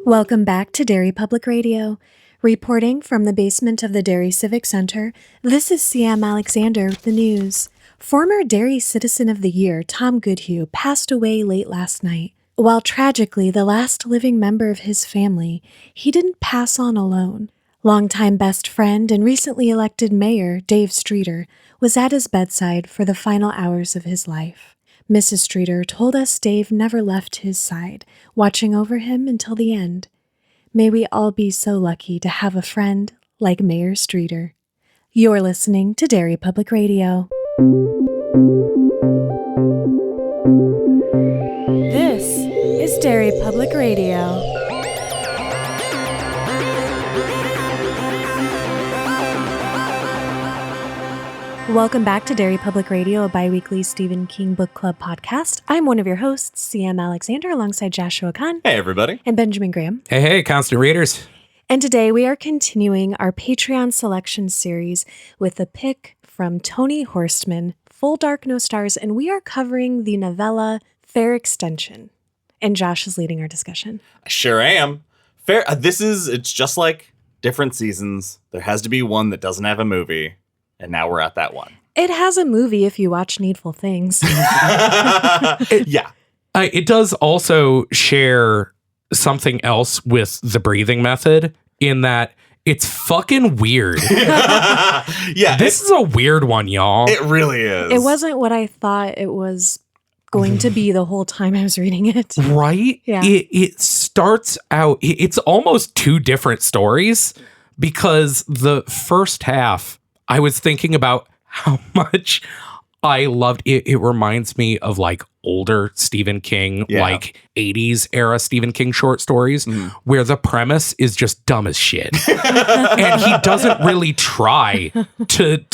Welcome back to Derry Public Radio. Reporting from the basement of the Derry Civic Center, this is CM Alexander with the news. Former Derry Citizen of the Year Tom Goodhue passed away late last night. While tragically the last living member of his family, he didn't pass on alone. Longtime best friend and recently elected mayor Dave Streeter was at his bedside for the final hours of his life. Mrs. Streeter told us Dave never left his side, watching over him until the end. May we all be so lucky to have a friend like Mayor Streeter. You're listening to Derry Public Radio. This is Derry Public Radio. Welcome back to Derry Public Radio, a bi-weekly Stephen King Book Club podcast. I'm one of your hosts, CM Alexander, alongside Joshua Khan. Hey, everybody. And Benjamin Graham. Hey, constant readers. And today we are continuing our Patreon selection series with a pick from Tony Horstman, Full Dark No Stars, and we are covering the novella Fair Extension. And Josh is leading our discussion. I sure am. It's just like different seasons. There has to be one that doesn't have a movie. And now we're at that one. It has a movie if you watch Needful Things. Yeah. It does also share something else with the breathing method in that it's fucking weird. Yeah. This is a weird one, y'all. It really is. It wasn't what I thought it was going to be the whole time I was reading it. Right? Yeah. It starts out, it's almost two different stories because the first half, I was thinking about how much I loved it. It reminds me of like older Stephen King, like 80s era Stephen King short stories where the premise is just dumb as shit. And he doesn't really try to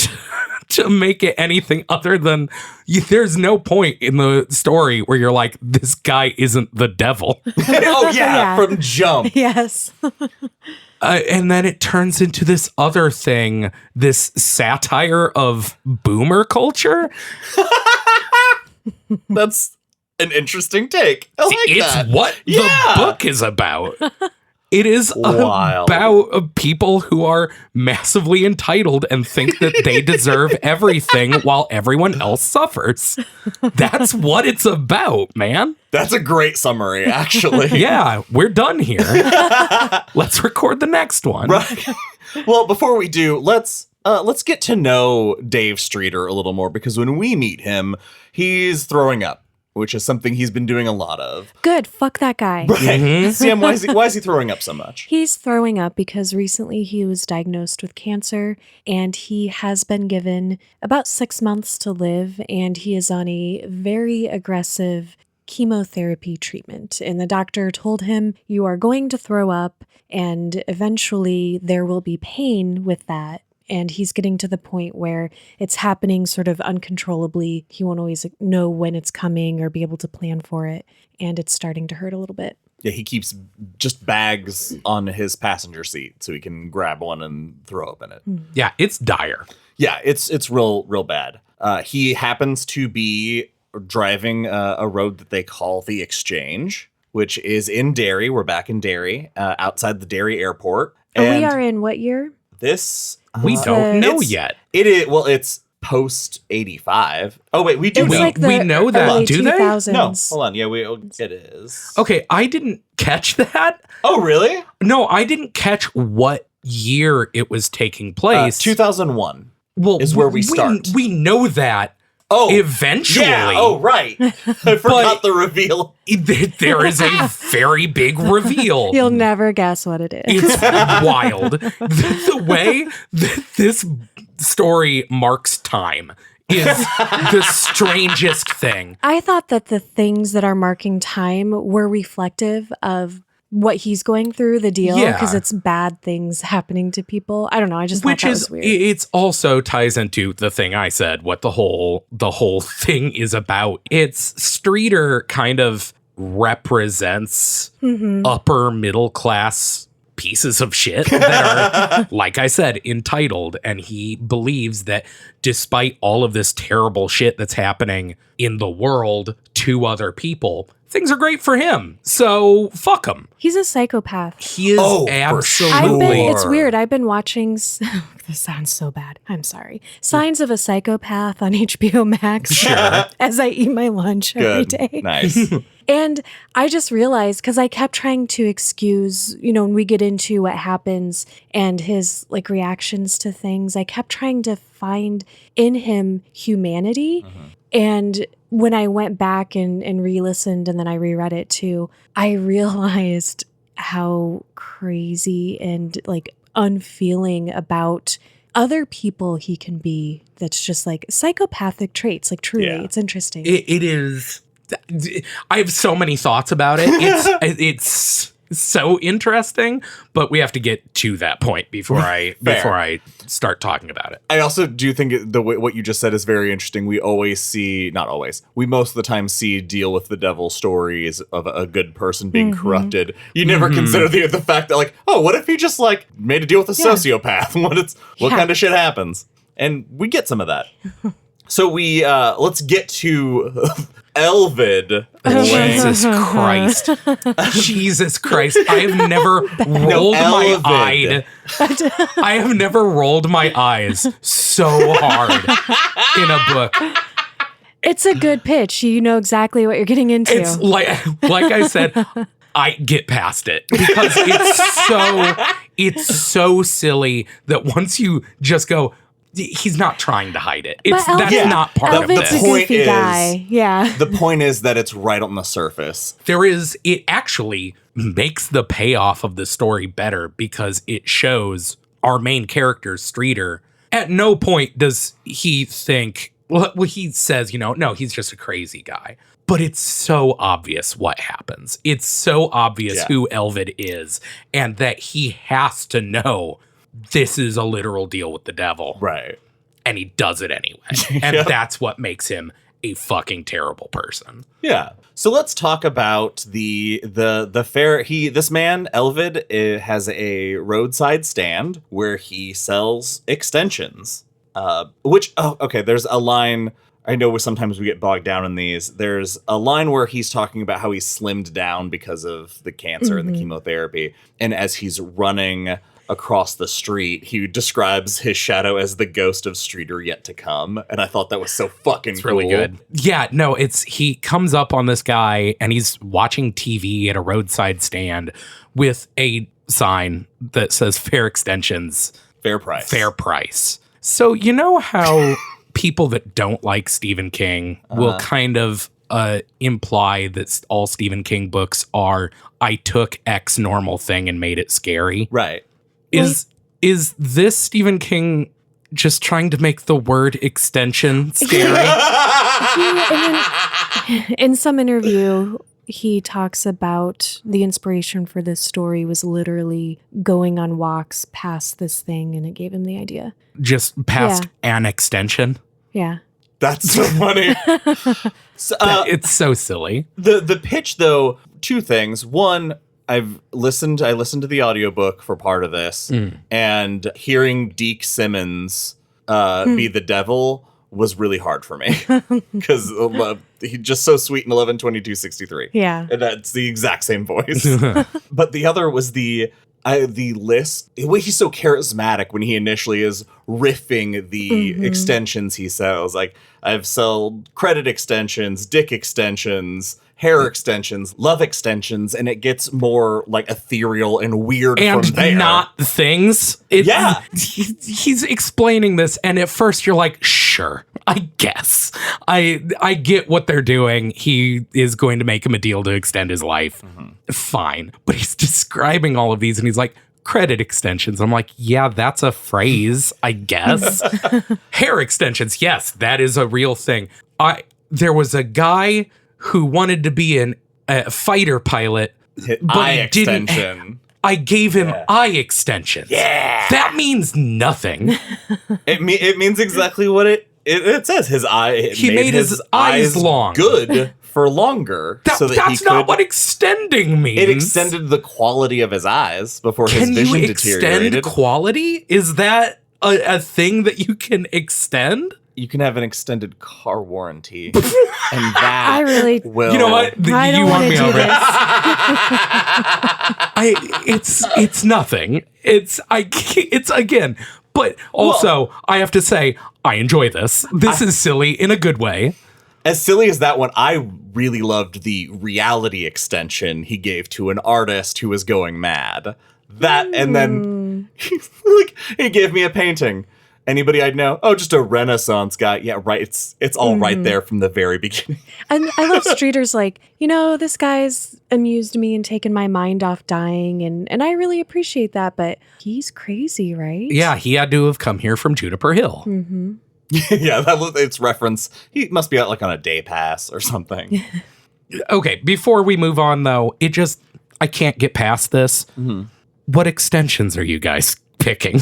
make it anything other than there's no point in the story where you're like, this guy isn't the devil. Oh, yeah, from jump. Yes. And then it turns into this other thing, this satire of boomer culture. That's an interesting take. I like that. It's what the book is about. It is Wild. about people who are massively entitled and think that they deserve everything while everyone else suffers. That's what it's about, man. That's a great summary, actually. Yeah, we're done here. Let's record the next one. Right. Well, before we do, let's get to know Dave Streeter a little more, because when we meet him, he's throwing up, which is something he's been doing a lot of. Good. Fuck that guy. Right. Sam, why is he throwing up so much? He's throwing up because recently he was diagnosed with cancer and he has been given about 6 months to live, and he is on a very aggressive chemotherapy treatment. And the doctor told him, you are going to throw up and eventually there will be pain with that. And he's getting to the point where it's happening sort of uncontrollably. He won't always know when it's coming or be able to plan for it. And it's starting to hurt a little bit. Yeah, he keeps just bags on his passenger seat so he can grab one and throw up in it. Yeah, it's dire. Yeah, it's real bad. He happens to be driving a road that they call the Exchange, which is in Derry. We're back in Derry, outside the Derry airport. And we are in what year? This we don't know yet. It is it's post 85. Oh wait, we do it's know. Like we know that. Do 2000s. they? No, hold on. Yeah, it is. Okay, I didn't catch that. Oh, really? No, I didn't catch what year it was taking place. 2001. Well, is where we start. We know that. Oh, eventually. Yeah. Oh, right. I forgot the reveal. There is a very big reveal. You'll never guess what it is. It's wild. The way that this story marks time is the strangest thing. I thought that the things that are marking time were reflective of what he's going through, the deal, because it's bad things happening to people. I don't know. I just thought that was weird. It's also ties into the thing I said, what the whole thing is about. It's Streeter kind of represents upper middle class pieces of shit that are, like I said, entitled. And he believes that despite all of this terrible shit that's happening in the world to other people, things are great for him. So fuck him. He's a psychopath. He is absolutely. It's weird. I've been watching. This sounds so bad. I'm sorry. Signs of a Psychopath on HBO Max. Sure. As I eat my lunch every day. Nice. And I just realized, because I kept trying to excuse, when we get into what happens and his like reactions to things, I kept trying to find in him humanity. And when I went back and re-listened and then I reread it too, I realized how crazy and like unfeeling about other people he can be. That's just like psychopathic traits. Like truly, it's interesting. It is. I have so many thoughts about it. It's so interesting, but we have to get to that point before I start talking about it. I also do think what you just said is very interesting. We always see, not always, we most of the time see deal with the devil stories of a good person being corrupted. You never consider the fact that like, oh, what if he just like made a deal with a sociopath? What kind of shit happens? And we get some of that. So we let's get to Elvid. Jesus Christ. Jesus Christ. I have never rolled my eye. I have never rolled my eyes so hard in a book. It's a good pitch. You know exactly what you're getting into. It's like I said, I get past it because it's so silly that once you just go, he's not trying to hide it. That's not part of Elvid's this. a goofy guy. Yeah. The point is that it's right on the surface. It actually makes the payoff of the story better because it shows our main character, Streeter. At no point does he think, well, he says, no, he's just a crazy guy. But it's so obvious what happens. It's so obvious who Elvid is and that he has to know this is a literal deal with the devil. Right. And he does it anyway. And that's what makes him a fucking terrible person. Yeah. So let's talk about the fair. This man, Elvid, has a roadside stand where he sells extensions. There's a line. I know sometimes we get bogged down in these. There's a line where he's talking about how he's slimmed down because of the cancer and the chemotherapy. And as he's running across the street, he describes his shadow as the ghost of Streeter yet to come. And I thought that was so fucking cool. Really good. Yeah, no, he comes up on this guy and he's watching TV at a roadside stand with a sign that says fair extensions. Fair price. Fair price. So you know how people that don't like Stephen King will kind of imply that all Stephen King books are, I took X normal thing and made it scary. Right. Is this Stephen King just trying to make the word extension scary? In some interview, he talks about the inspiration for this story was literally going on walks past this thing, and it gave him the idea. Just past an extension? Yeah. That's so funny. It's so silly. The pitch, though, two things. One, I listened to the audiobook for part of this, and hearing Deke Simmons be the devil was really hard for me because he's just so sweet in 11/22/63. Yeah, and that's the exact same voice. But the other was the list. He's so charismatic when he initially is riffing the extensions he sells. Like, I've sold credit extensions, dick extensions, hair extensions, love extensions, and it gets more like ethereal and weird and from there. Not things. He's explaining this, and at first you're like, sure, I guess. I get what they're doing. He is going to make him a deal to extend his life. Fine. But he's describing all of these, and he's like, credit extensions. I'm like, yeah, that's a phrase, I guess. Hair extensions, yes, that is a real thing. There was a guy who wanted to be a fighter pilot, but eye extension. I gave him eye extensions. Yeah, that means nothing. It means exactly what it says. His eye. He made his eyes long. Good for longer. That's not what extending means. It extended the quality of his eyes before his vision deteriorated. Can you extend quality? Is that a thing that you can extend? you can have an extended car warranty, and that I really, will. You know what? I don't You won want me to do over. this. It's nothing. It's again, but also I have to say I enjoy this. This is silly in a good way. As silly as that one, I really loved the reality extension he gave to an artist who was going mad. That and then like he gave me a painting. Anybody I'd know? Oh, just a Renaissance guy. Yeah, right. It's all right there from the very beginning. And I love Streeter's like, this guy's amused me and taken my mind off dying, and I really appreciate that, but he's crazy, right? Yeah, he had to have come here from Juniper Hill. Mm-hmm. Yeah, it's reference. He must be out like on a day pass or something. Okay, before we move on though, I can't get past this. Mm-hmm. What extensions are you guys picking?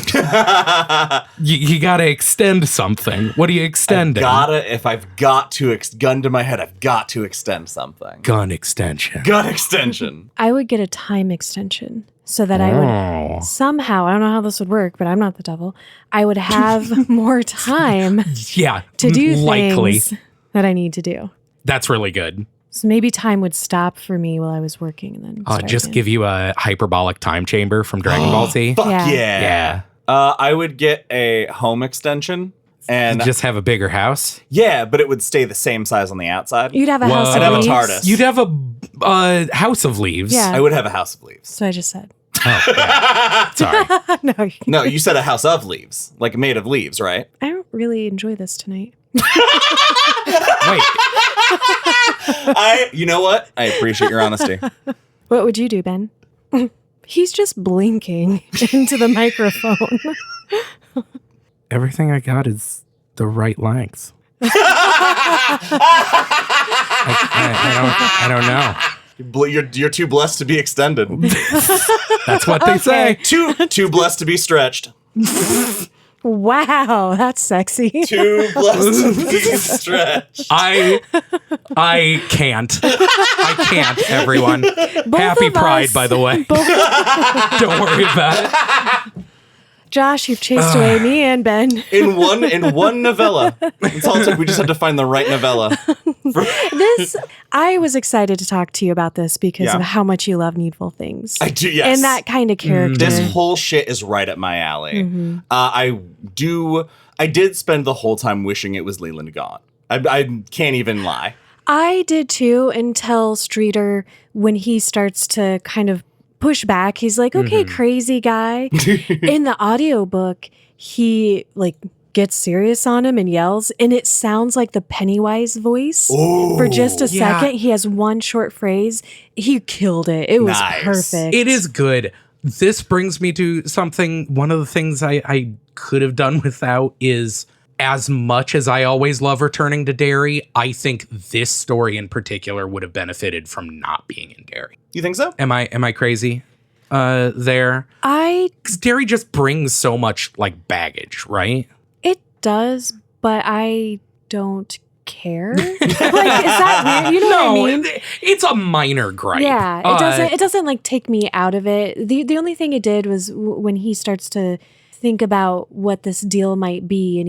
you gotta extend something. What are you extending? If I've got to, gun to my head, I've got to extend something. Gun extension. Gun extension. I would get a time extension so that I would somehow, I don't know how this would work, but I'm not the devil, I would have more time Yeah, to do likely. things that I need to do. That's really good. So maybe time would stop for me while I was working and then start Just again. give you a hyperbolic time chamber from Dragon Ball Z. Fuck Yeah. yeah. I would get a home extension. And Just have a bigger house. yeah, but it would stay the same size on the outside. You'd have a Whoa. house I'd of have a leaves. TARDIS. You'd have a house of leaves. Yeah. I would have a house of leaves. So I just said. Oh, yeah. Sorry. No, No, you said a house of leaves, like made of leaves, right? I don't really enjoy this tonight. Wait. You know what? I appreciate your honesty. What would you do, Ben? He's just blinking into the microphone. Everything I got is the right length. I don't know. You're too blessed to be extended. That's what they say. Too blessed to be stretched. Wow, that's sexy. Too blessed to be stretched. I can't. I can't, everyone. Happy of Pride, us- by the way. Both- Don't worry about it. Josh, you've chased away me and Ben. In one novella. It's all it took. We just had to find the right novella. I was excited to talk to you about this because Yeah. of how much you love Needful Things. I do, yes. And that kind of character. This whole shit is right up my alley. I did spend the whole time wishing it was Leland gone. I can't even lie. I did too, until Streeter, when he starts to kind of push back, he's like, okay, crazy guy. In the audiobook, he gets serious on him and yells, and it sounds like the Pennywise voice. For just a Yeah. second, he has one short phrase. He killed it. It was Nice. perfect. It is good. This brings me to something. One of the things I could have done without is, as much as I always love returning to Derry, I think this story in particular would have benefited from not being in Derry. You think so? Am I crazy? There, because Derry just brings so much baggage, right? It does, but I don't care. Is that weird? You know what I mean? It's a minor gripe. Yeah, it doesn't take me out of it. The only thing it did was when he starts to think about what this deal might be, and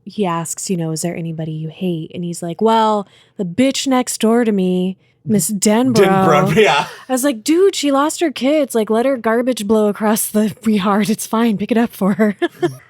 he asks, is there anybody you hate? And he's like, well, the bitch next door to me, Miss Denbrough. Yeah. I was like, dude, she lost her kids. Let her garbage blow across the yard. It's fine. Pick it up for her.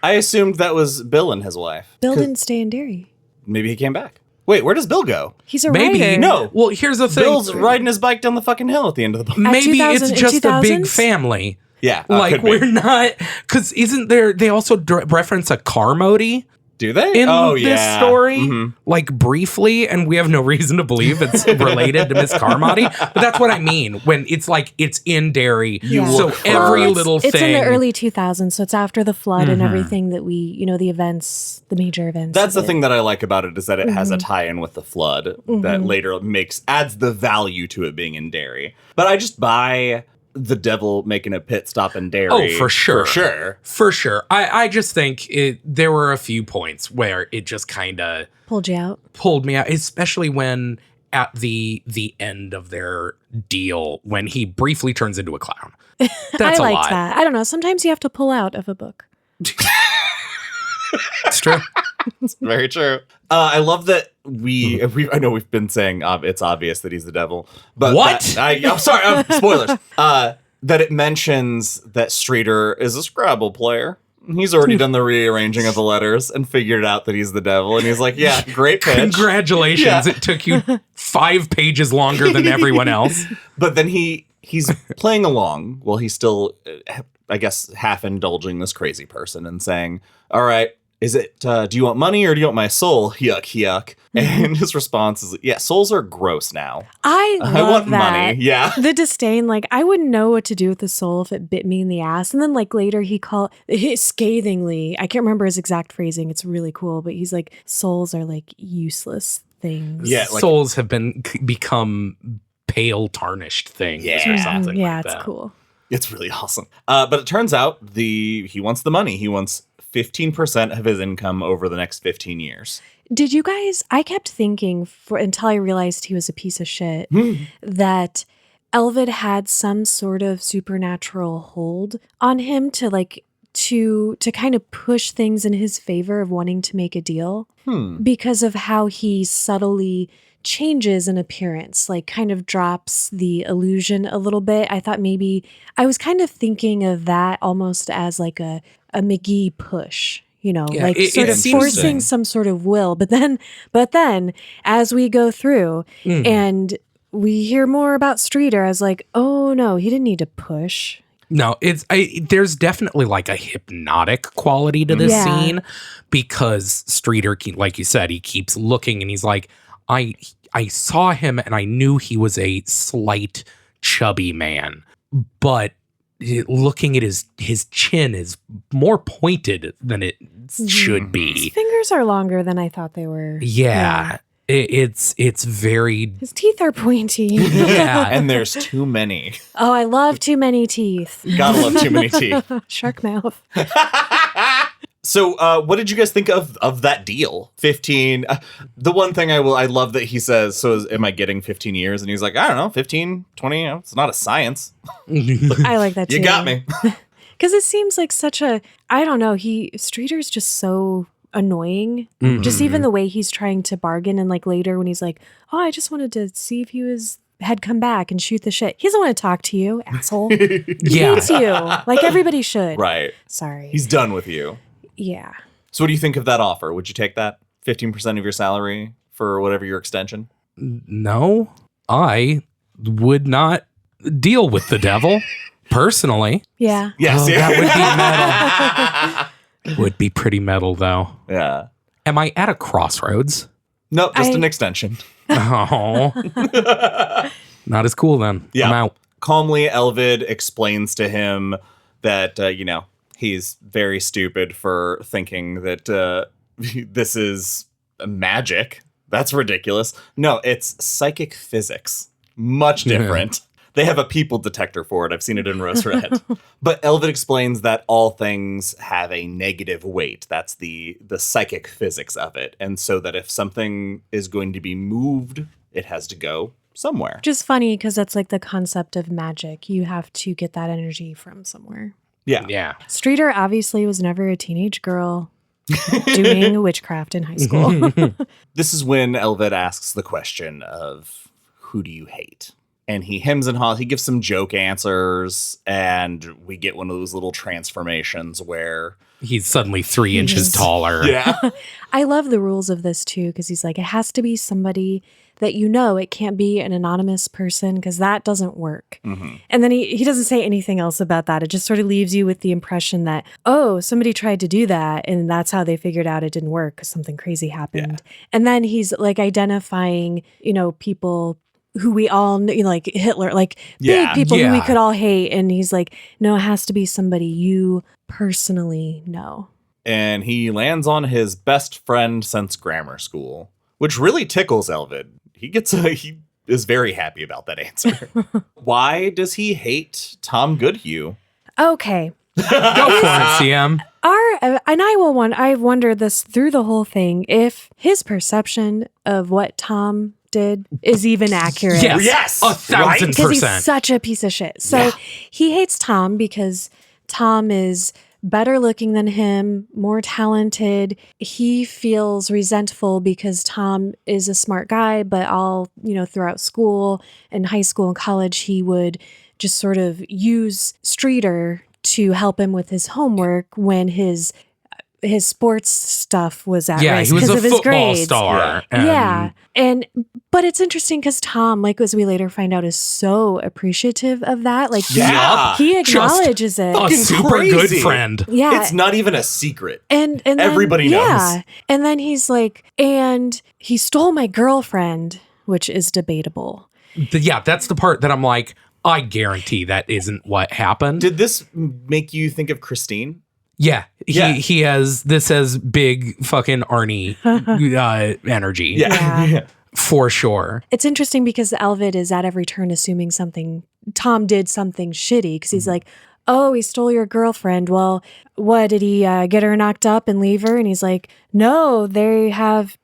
I assumed that was Bill and his wife. Bill didn't stay in Derry. Maybe he came back. Wait, where does Bill go? He's a Maybe. writer. No. Well, here's the thing. Bill's riding his bike down the fucking hill at the end of the book. Maybe 2000 it's just a big 2000s? family. Yeah. Like could be. we're not, because isn't there? They also reference a Carmody Do they? in oh, this yeah. story, Mhm. Briefly, and we have no reason to believe it's related to Miss Carmody. But that's what I mean when it's it's in Derry. Yeah. So look for every it. little It's thing. in the early 2000s, so it's after the flood and everything that we, the events, the major events. That's the of it. thing that I like about it is that it has a tie-in with the flood that later adds the value to it being in Derry. But I just buy the devil making a pit stop in Derry. Oh, for sure. For sure. For sure. I just think there were a few points where it just kind of Pulled you out. pulled me out, especially when at the end of their deal, when he briefly turns into a clown. That's I a liked lot. that. I don't know. Sometimes you have to pull out of a book. It's true. It's very true. I love that I know we've been saying it's obvious that he's the devil, but What? I'm sorry, spoilers. That it mentions that Streeter is a Scrabble player. He's already done the rearranging of the letters and figured out that he's the devil. And he's like, yeah, great pitch. Congratulations. Yeah. It took you 5 pages longer than everyone else. But then he's playing along while he's still, I guess, half indulging this crazy person and saying, all right, is it, do you want money or do you want my soul? Yuck, yuck. And his response is, yeah, souls are gross now. I want that. money. Yeah. The disdain, like, I wouldn't know what to do with the soul if it bit me in the ass. And then, like, later he scathingly, I can't remember his exact phrasing. It's really cool. But he's like, souls are like useless things. Yeah. Like, Souls have become pale, tarnished things or something Yeah, like it's that. cool. it's really awesome. But it turns out he wants the money. He wants 15% of his income over the next 15 years. Did you guys, I kept thinking until I realized he was a piece of shit, that Elvid had some sort of supernatural hold on him to kind of push things in his favor of wanting to make a deal because of how he subtly changes in appearance, like kind of drops the illusion a little bit. I thought maybe I was kind of thinking of that almost as like a McGee push. Like sort of forcing some sort of will. But then as we go through and we hear more about Streeter, I was like, oh no, he didn't need to push. No, there's definitely like a hypnotic quality to this scene because Streeter, like you said, he keeps looking and he's like, I saw him and I knew he was a slight, chubby man, but looking at his chin is more pointed than it should be. His fingers are longer than I thought they were. Yeah. It's very... His teeth are pointy. Yeah. And there's too many. Oh, I love too many teeth. Gotta love too many teeth. Shark mouth. So what did you guys think of that deal? 15. The one thing I love that he says, so am I getting 15 years? And he's like, I don't know, 15, 20, it's not a science. I like that too. You got me. Because it seems like such a, I don't know, Streeter's just so annoying. Just even the way he's trying to bargain and like later when he's like, oh, I just wanted to see if he had come back and shoot the shit. He doesn't want to talk to you, asshole. He hates you, like everybody should. Right. Sorry. He's done with you. Yeah. So what do you think of that offer? Would you take that 15% of your salary for whatever your extension? No, I would not deal with the devil personally. Yeah. Yes. Oh, that would be metal. Would be pretty metal though. Yeah. Am I at a crossroads? Nope, just an extension. Oh, not as cool then. Yeah. I'm out. Calmly, Elvid explains to him that, he's very stupid for thinking that this is magic. That's ridiculous. No, it's psychic physics. Much different. They have a people detector for it. I've seen it in Rose Red. But Elvid explains that all things have a negative weight. That's the psychic physics of it. And so that if something is going to be moved, it has to go somewhere. Just funny because that's like the concept of magic. You have to get that energy from somewhere. Yeah. Yeah. Streeter obviously was never a teenage girl doing witchcraft in high school. This is when Elvid asks the question of, who do you hate? And he hems and haws. He gives some joke answers, and we get one of those little transformations where He's suddenly 3 inches taller. yeah, I love the rules of this too, because he's like, it has to be somebody that it can't be an anonymous person because that doesn't work. Mm-hmm. And then he doesn't say anything else about that. It just sort of leaves you with the impression that, oh, somebody tried to do that and that's how they figured out it didn't work because something crazy happened. Yeah. And then he's like identifying, people who we all know, like Hitler, like big people who we could all hate. And he's like, no, it has to be somebody you personally know. And he lands on his best friend since grammar school, which really tickles Elvid. He is very happy about that answer. Why does he hate Tom Goodhue? Okay. Go for it, CM. I've wondered this through the whole thing, if his perception of what Tom did is even accurate. Yes. 1,000%. Because he's such a piece of shit. So he hates Tom because Tom is better looking than him, more talented. He feels resentful because Tom is a smart guy, but all, throughout school and high school and college, he would just sort of use Streeter to help him with his homework when his sports stuff was at risk he was because a of his football grades. star. But it's interesting because Tom, like as we later find out, is so appreciative of that. Like he acknowledges it. A super crazy. good friend. Yeah, It's not even a secret. and then, everybody knows. Yeah, and then he's like, and he stole my girlfriend, which is debatable. That's the part that I'm like, I guarantee that isn't what happened. Did this make you think of Christine? Yeah, he has big fucking Arnie energy. Yeah. For sure. It's interesting because Elvid is at every turn assuming Tom did something shitty because he's like, oh, he stole your girlfriend. Well, what, did he get her knocked up and leave her? And he's like, no, they have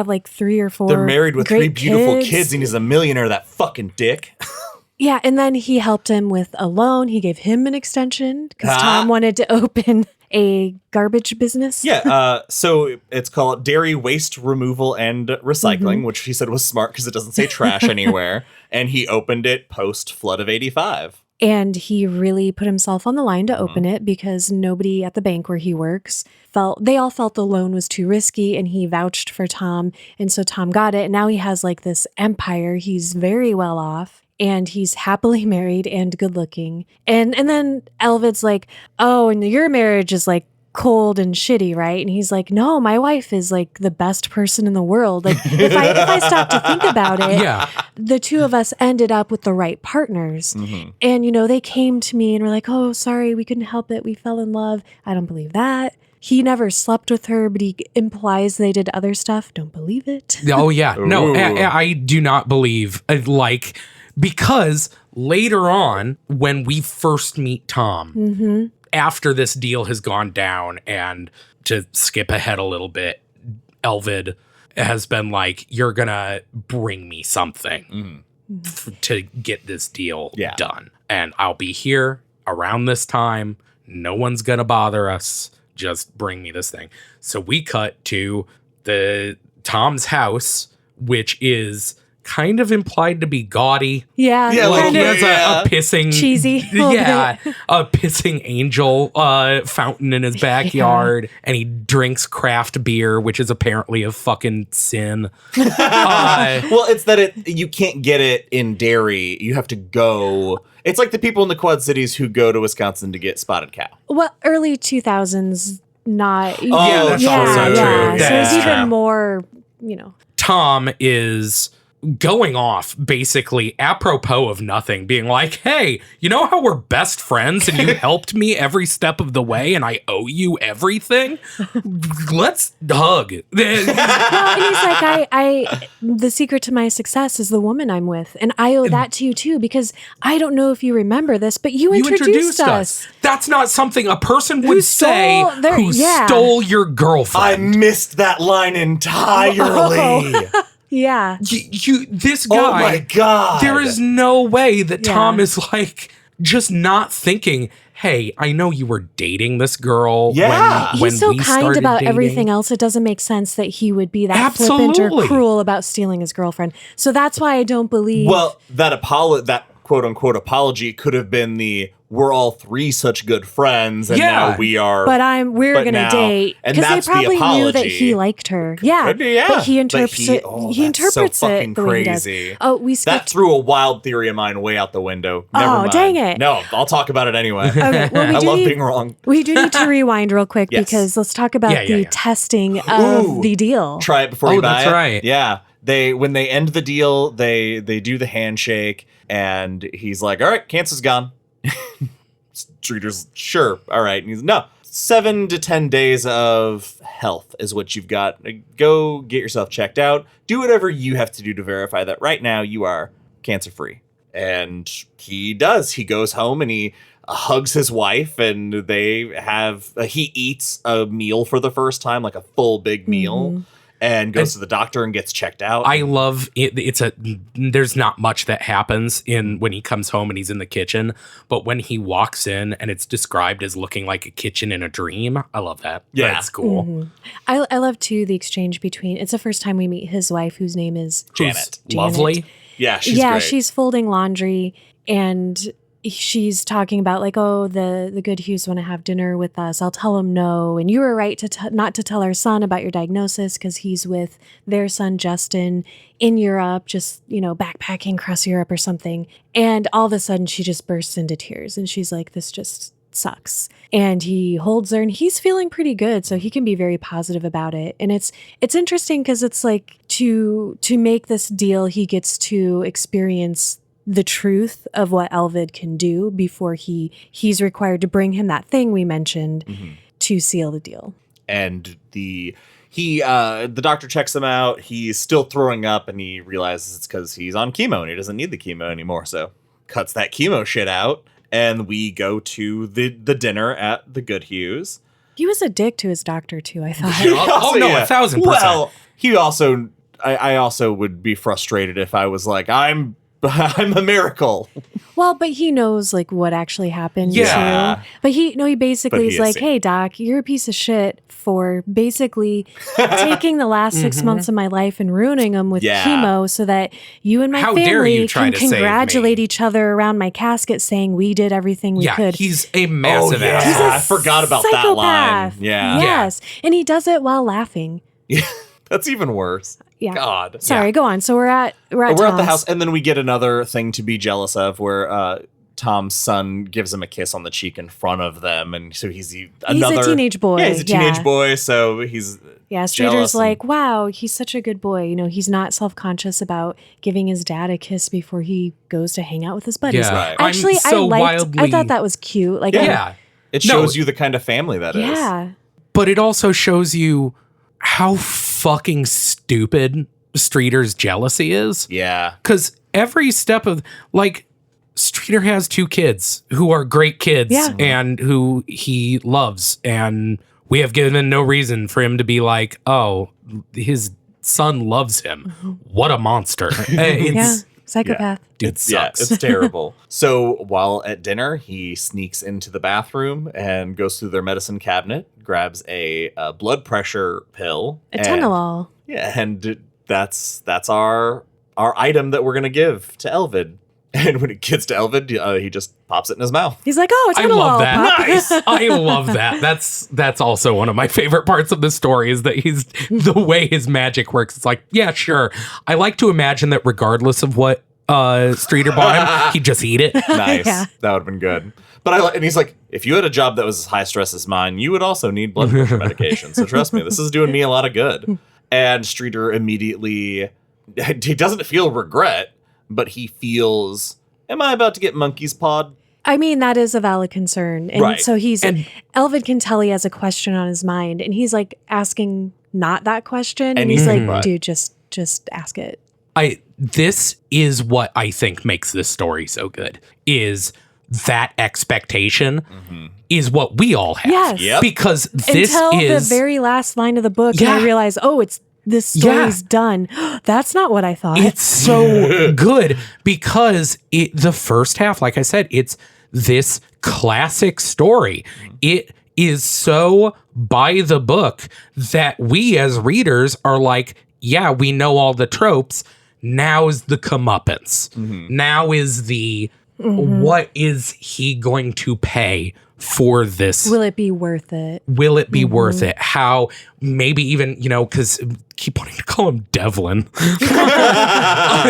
like 3 or 4. They're married with 3 beautiful kids. kids and he's a millionaire, that fucking dick. Yeah, and then he helped him with a loan. He gave him an extension because Tom wanted to open a garbage business. Yeah, so it's called Derry Waste Removal and Recycling, which he said was smart because it doesn't say trash anywhere. And he opened it post-flood of 85. And he really put himself on the line to open it because nobody at the bank where he works they all felt the loan was too risky, and he vouched for Tom. And so Tom got it. And now he has like this empire. He's very well off. And he's happily married and good looking. And then Elvid's like, oh, and your marriage is like cold and shitty, right? And he's like, no, my wife is like the best person in the world. Like if I stop to think about it, the two of us ended up with the right partners. And, they came to me and were like, oh, sorry, we couldn't help it. We fell in love. I don't believe that. He never slept with her, but he implies they did other stuff. Don't believe it. Oh, yeah. No, I do not believe, because later on, when we first meet Tom, after this deal has gone down, and to skip ahead a little bit, Elvid has been like, you're going to bring me something to get this deal done. And I'll be here around this time. No one's going to bother us. Just bring me this thing. So we cut to Tom's house, which is kind of implied to be gaudy. Yeah. Like he has a pissing cheesy. A pissing angel fountain in his backyard, and he drinks craft beer, which is apparently a fucking sin. Well, it's that you can't get it in Derry. You have to go. It's like the people in the Quad Cities who go to Wisconsin to get spotted cow. Well, early 2000s, not. That's also true. So it's even more, Tom is going off basically apropos of nothing, being like, hey, you know how we're best friends and you helped me every step of the way and I owe you everything? Let's hug. Well, and he's like, the secret to my success is the woman I'm with, and I owe that to you too, because I don't know if you remember this, but you introduced us. That's not something a person would say who stole your girlfriend. I missed that line entirely. Yeah. This guy. Oh my God. There is no way that Tom is like just not thinking, hey, I know you were dating this girl. Yeah. When he's so we kind started about dating. Everything else. It doesn't make sense that he would be that flippant or cruel about stealing his girlfriend. So that's why I don't believe. Well, that quote unquote apology could have been we're all 3 such good friends, and now we are. But we're gonna date, and because that's they probably the apology. knew that he liked her. Yeah, but he interprets it. He interprets so it the way he does. crazy. Oh, we skipped. That threw a wild theory of mine way out the window. Never mind. Dang it! No, I'll talk about it anyway. Okay, well, I love being wrong. We do need to rewind real quick because let's talk about the testing of the deal. Try it before you buy it. That's right. Yeah, when they end the deal, they do the handshake, and he's like, "All right, cancer's gone." Streeter's sure, all right, and he's no. 7 to 10 days of health is what you've got. Go get yourself checked out. Do whatever you have to do to verify that right now you are cancer free. And he does. He goes home and he hugs his wife, and they have he eats a meal for the first time, like a full big meal. and goes to the doctor and gets checked out. I love it. There's not much that happens when he comes home and he's in the kitchen, but when he walks in and it's described as looking like a kitchen in a dream, I love that. Yeah. That's cool. Mm-hmm. I love too the exchange between. It's the first time we meet his wife, whose name is Janet. Lovely. Yeah, she's great. she's folding laundry and she's talking about like, oh, the Goodhues want to have dinner with us. I'll tell them no. And you were right to not to tell our son about your diagnosis because he's with their son, Justin, in Europe, just, backpacking across Europe or something. And all of a sudden she just bursts into tears and she's like, this just sucks. And he holds her and he's feeling pretty good. So he can be very positive about it. And it's interesting because it's like to make this deal, he gets to experience the truth of what Elvid can do before he's required to bring him that thing we mentioned to seal the deal. And the doctor checks him out. He's still throwing up and he realizes it's because he's on chemo and he doesn't need the chemo anymore. So cuts that chemo shit out. And we go to the dinner at the Goodhues. He was a dick to his doctor too, I thought. Oh, no, 1,000%. Well, he also, I also would be frustrated if I was like, I'm a miracle. Well, but he knows like what actually happened Yeah. too. But he basically But he is is like, sick. hey doc, you're a piece of shit for basically taking the last 6 months of my life and ruining them with Yeah. chemo so that you and my How dare family you try can to save congratulate me. each other around my casket saying we did everything we Yeah, could. he's a massive yeah. asshole. I forgot about that line. Psychopath. Yeah. Yes. And he does it while laughing. Yeah, that's even worse. Yeah. God. Sorry, go on. So we're at We're at the Tom's. house, and then we get another thing to be jealous of, where Tom's son gives him a kiss on the cheek in front of them, and so he's a teenage boy. Yeah, he's a teenage boy, so he's Yeah, jealous Streeter's and- like, wow, he's such a good boy. He's not self-conscious about giving his dad a kiss before he goes to hang out with his buddies. Yeah. Right. Actually, I'm so I wildly- thought that was cute. Like, Yeah. It No. shows you the kind of family that is. yeah. But it also shows you how fucking stupid Streeter's jealousy is. Yeah. Because every step of, like, Streeter has 2 kids who are great kids Yeah. and who he loves. And we have given no reason for him to be like, oh, his son loves him. What a monster. Yeah. Psychopath. Dude It's sucks. it's terrible. So while at dinner, he sneaks into the bathroom and goes through their medicine cabinet, grabs a blood pressure pill. A Tenolol. Yeah, and that's our item that we're gonna give to Elvid. And when it gets to Elvid, he just pops it in his mouth. He's like, oh, I Tenolol. love that. Pop. Nice. I love that. That's also one of my favorite parts of the story is that he's the way his magic works. It's like, yeah, sure. I like to imagine that regardless of what Streeter bought him, he'd just eat it. Nice. Yeah. That would have been good. But and he's like, if you had a job that was as high stress as mine, you would also need blood pressure medication. So trust me, this is doing me a lot of good. And Streeter immediately, he doesn't feel regret, but he feels, am I about to get monkey's pawed? I mean, that is a valid concern. And Right. so And- Elvid can tell he has a question on his mind. And he's like asking not that question. And he's Anything like, but. dude, just ask it. This is what I think makes this story so good is that expectation is what we all have. Yes. Yep. Because this Until is the very last line of the book, and Yeah. I realize, oh, this story's done. That's not what I thought. it's so good because the first half, like I said, it's this classic story. It is so by the book that we as readers are like, yeah, we know all the tropes. Now is the comeuppance. Now is the what is he going to pay for this? Will it be worth it? Will it be worth it? How maybe even, because keep wanting to call him Devlin.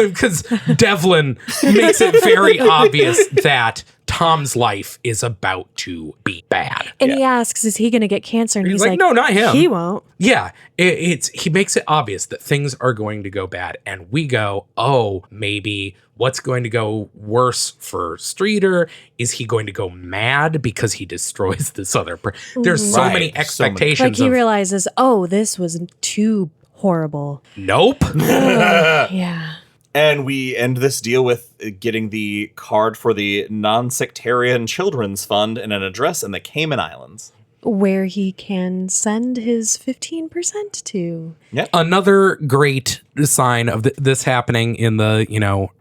Because Devlin makes it very obvious that Tom's life is about to be bad. And he asks, is he going to get cancer? And he's like, no, not him. He won't. Yeah, he makes it obvious that things are going to go bad. And we go, oh, maybe what's going to go worse for Streeter? Is he going to go mad because he destroys this other There's so Right. many So many. expectations Like he of, realizes, oh, this was too horrible. nope. Yeah. And we end this deal with getting the card for the Non-Sectarian Children's Fund and an address in the Cayman Islands. where he can send his 15% to. Another great sign of this happening in the,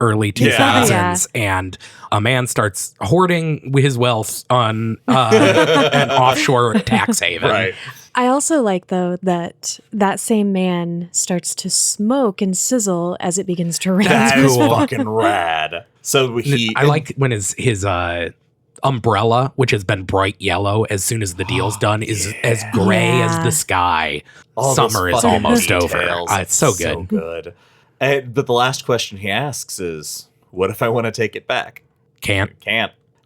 early 2000s. And a man starts hoarding his wealth on an offshore tax haven. Right. I also like, though, that same man starts to smoke and sizzle as it begins to rain. That is cool. fucking rad. So I like when his umbrella, which has been bright yellow as soon as the deal's done, is as gray as the sky. all those Summer is fucking almost details. over. It's so good. So good. But the last question he asks is, what if I want to take it back? Can't.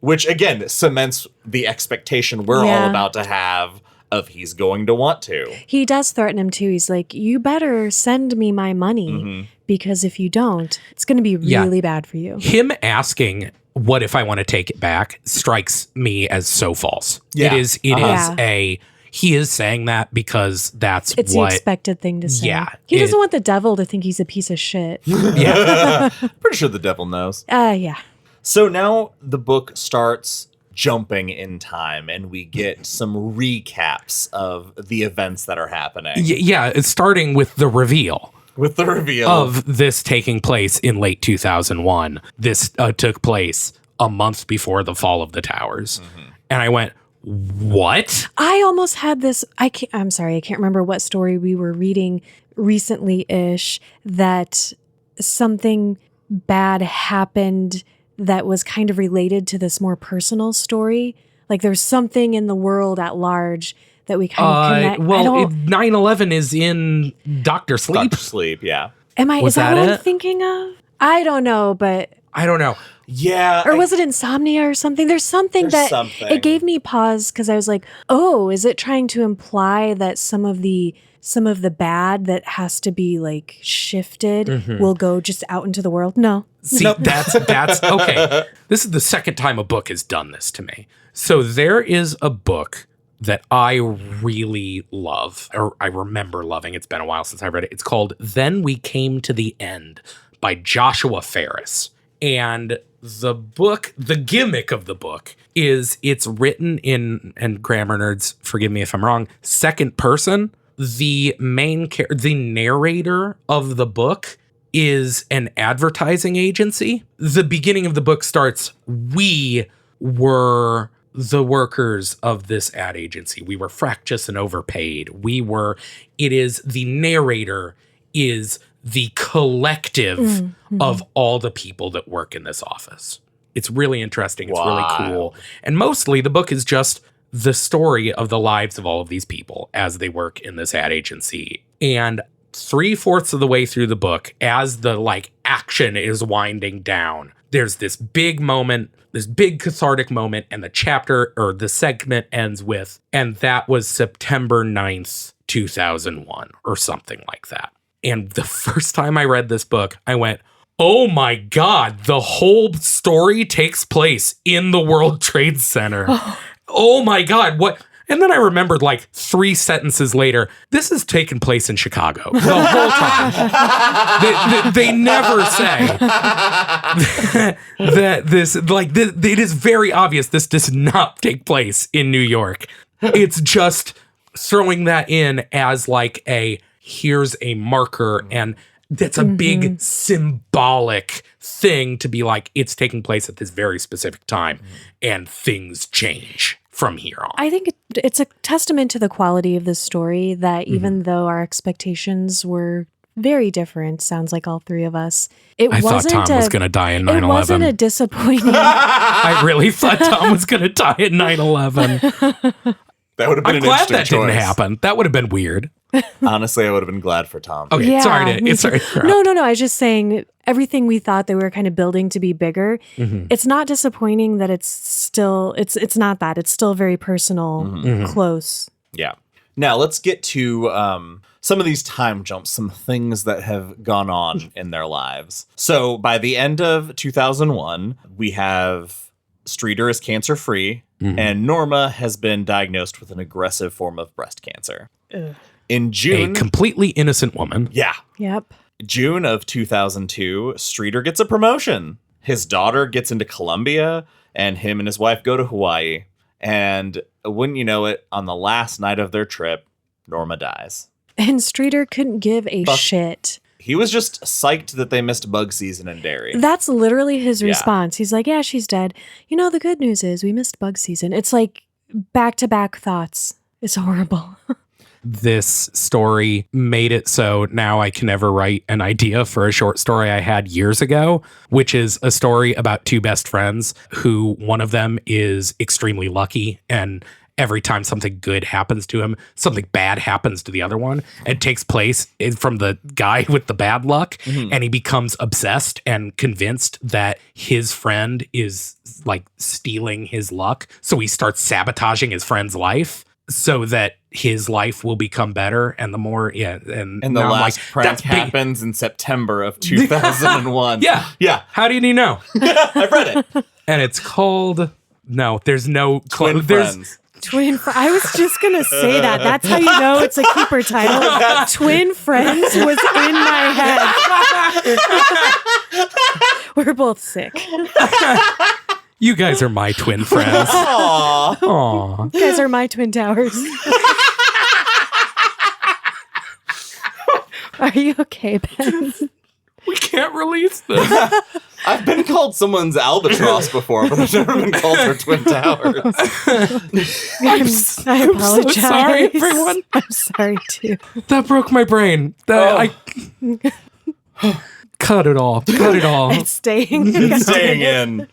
Which, again, cements the expectation we're all about to have of he's going to want to. He does threaten him, too. He's like, you better send me my money, because if you don't, it's going to be really bad for you. Him asking, what if I want to take it back, strikes me as so false. Yeah. It is he is saying that because It's the expected thing to say. Yeah. He doesn't want the devil to think he's a piece of shit. Pretty sure the devil knows. Yeah. So now the book starts jumping in time and we get some recaps of the events that are happening. It's starting with the reveal. With the reveal of this taking place in late 2001. This took place a month before the fall of the towers. And I went, what? I almost had this. I'm sorry, I can't remember what story we were reading recently-ish that something bad happened that was kind of related to this more personal story. Like there's something in the world at large that we kind of connect. Well, 9/11 is in Dr. Sleep. Dr. Sleep, yeah. Is that what I'm thinking of? I don't know, but... I don't know. Yeah. Or was it insomnia or something? There's something it gave me pause because I was like, oh, is it trying to imply that some of the bad that has to be like shifted will go just out into the world? No. See, that's okay. This is the second time a book has done this to me. So there is a book that I really love, or I remember loving. It's been a while since I read it. It's called Then We Came to the End by Joshua Ferris. And the book, the gimmick of the book is it's written in, and grammar nerds, forgive me if I'm wrong, second person. The the narrator of the book is an advertising agency. The beginning of the book starts, we were the workers of this ad agency. We were fractious and overpaid. The narrator is the collective of all the people that work in this office. It's really interesting. It's really cool. And mostly the book is just the story of the lives of all of these people as they work in this ad agency. And 3/4 of the way through the book, as the action is winding down, there's this big moment, this big cathartic moment, and the chapter or the segment ends with, and that was September 9th, 2001, or something like that. And the first time I read this book, I went, oh my God, the whole story takes place in the World Trade Center. Oh my God, what? And then I remembered 3 sentences later, this has taken place in Chicago the whole time. They never say that this, it is very obvious this does not take place in New York. It's just throwing that in as here's a marker, and that's a big symbolic thing to be it's taking place at this very specific time, and things change from here on. I think it's a testament to the quality of this story that even though our expectations were very different, sounds like all three of us, I thought Tom was going to die in 9/11. It wasn't a disappointing... I really thought Tom was going to die in 9/11. That would have been I'm glad that didn't happen. That would have been weird. Honestly, I would have been glad for Tom. Okay, Yeah, sorry. No. I was just saying everything we thought that we were kind of building to be bigger. It's not disappointing that it's still, it's not that. It's still very personal, close. Yeah. Now let's get to some of these time jumps, some things that have gone on in their lives. So by the end of 2001, we have Streeter is cancer-free, and Norma has been diagnosed with an aggressive form of breast cancer. Ugh. In June... A completely innocent woman. Yeah. Yep. June of 2002, Streeter gets a promotion. His daughter gets into Columbia, and him and his wife go to Hawaii. And wouldn't you know it, on the last night of their trip, Norma dies. And Streeter couldn't give a Fuck. shit. He was just psyched that they missed bug season in Derry. That's literally his Yeah. response. He's like, yeah, she's dead. You know, the good news is we missed bug season. It's like back-to-back thoughts. It's horrible. This story made it so now I can never write an idea for a short story I had years ago, which is a story about two best friends who one of them is extremely lucky, and every time something good happens to him, something bad happens to the other one. It takes place from the guy with the bad luck, and he becomes obsessed and convinced that his friend is like stealing his luck. So he starts sabotaging his friend's life so that his life will become better. And the more, and the now I'm last like, prank that's big. happens in September of 2001. Yeah. Yeah. How did you know? I've read it. And it's called, no, there's no Twin there's Friends. I was just going to say that. That's how you know it's a keeper title. Twin Friends was in my head. We're both sick. You guys are my twin friends. Aww. Aw. You guys are my twin towers. Are you okay, Ben? We can't release this. I've been called someone's albatross before, but I've never been called her twin towers. I apologize. so sorry, everyone. I'm sorry, too. That broke my brain. I cut it off. Cut it off. It's staying. It's staying in.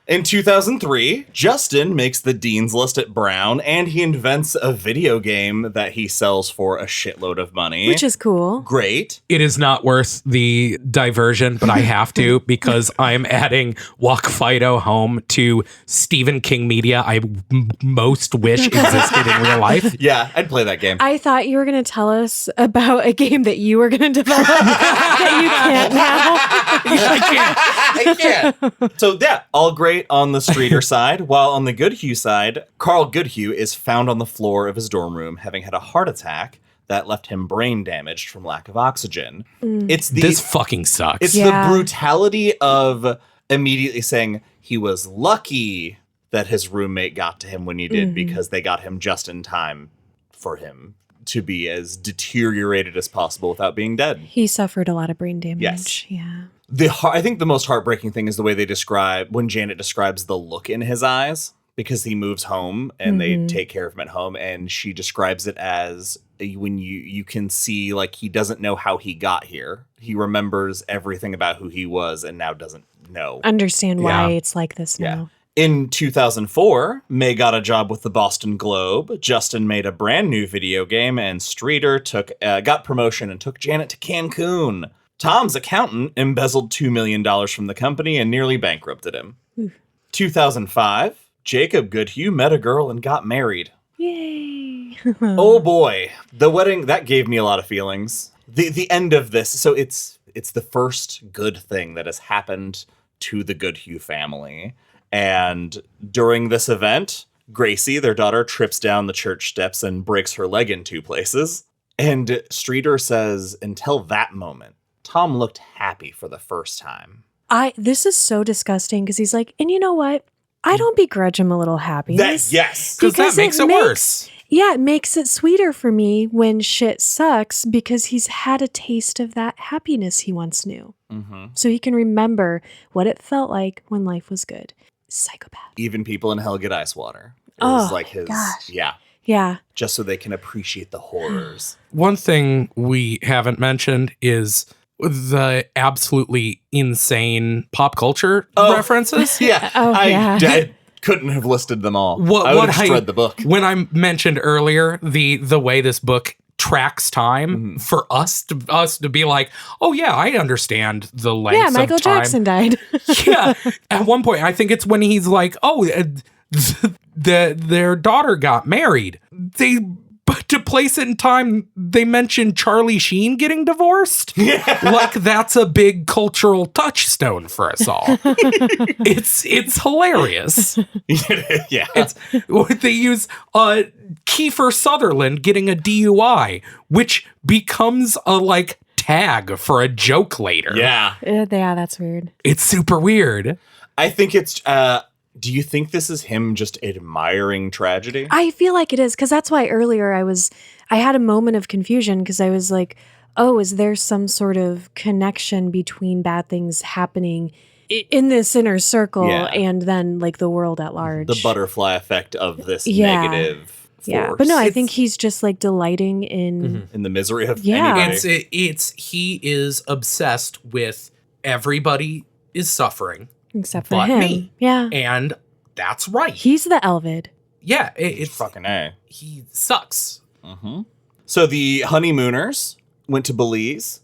In 2003, Justin makes the Dean's List at Brown, and he invents a video game that he sells for a shitload of money. Which is cool. Great. It is not worth the diversion, but I have to because I'm adding Walk Fido home to Stephen King media I most wish existed in real life. Yeah, I'd play that game. I thought you were going to tell us about a game that you were going to develop that you can't now. I can't. So yeah, all great on the Streeter side, while on the Goodhue side, Carl Goodhue is found on the floor of his dorm room having had a heart attack that left him brain damaged from lack of oxygen. It's This fucking sucks. It's the brutality of immediately saying he was lucky that his roommate got to him when he did because they got him just in time for him to be as deteriorated as possible without being dead. He suffered a lot of brain damage. Yes. Yeah. I think the most heartbreaking thing is the way they describe when Janet describes the look in his eyes, because he moves home and they take care of him at home, and she describes it as when you can see like he doesn't know how he got here. He remembers everything about who he was and now doesn't know. Understand why Yeah. it's like this now. In 2004, May got a job with the Boston Globe. Justin made a brand new video game, and Streeter got promotion and took Janet to Cancun. Tom's accountant embezzled $2 million from the company and nearly bankrupted him. 2005, Jacob Goodhue met a girl and got married. Yay. Oh boy, the wedding, that gave me a lot of feelings. The end of this, so it's the first good thing that has happened to the Goodhue family. And during this event, Gracie, their daughter, trips down the church steps and breaks her leg in two places. And Streeter says, until that moment, Tom looked happy for the first time. This is so disgusting because he's like, and you know what? I don't begrudge him a little happiness. Yes. Because that makes it worse. Yeah, it makes it sweeter for me when shit sucks because he's had a taste of that happiness he once knew. Mm-hmm. So he can remember what it felt like when life was good. Psychopath. Even people in hell get ice water. It was like his, gosh. yeah, Yeah. just so they can appreciate the horrors. One thing we haven't mentioned is the absolutely insane pop culture references. Yeah, I couldn't have listed them all. I would have just read the book. When I mentioned earlier the way this book tracks time for us to be like, oh yeah, I understand the length of time. Yeah, Michael Jackson died. Yeah. At one point, I think it's when he's like, oh, their daughter got married. But to place it in time, they mentioned Charlie Sheen getting divorced. Like that's a big cultural touchstone for us all. It's hilarious. Yeah. They use Kiefer Sutherland getting a DUI, which becomes a tag for a joke later. Yeah. Yeah, that's weird. It's super weird. I think it's Do you think this is him just admiring tragedy? I feel like it is, because that's why earlier I had a moment of confusion, because I was like, oh, is there some sort of connection between bad things happening in this inner circle and then like the world at large? The butterfly effect of this negative force. Yeah, but no, I think he's just like delighting in the misery of anybody. He is obsessed with everybody is suffering. Except for him. Me. Yeah. And that's right. He's the Elvid. Yeah. It's fucking A. He sucks. Mm-hmm. So the honeymooners went to Belize.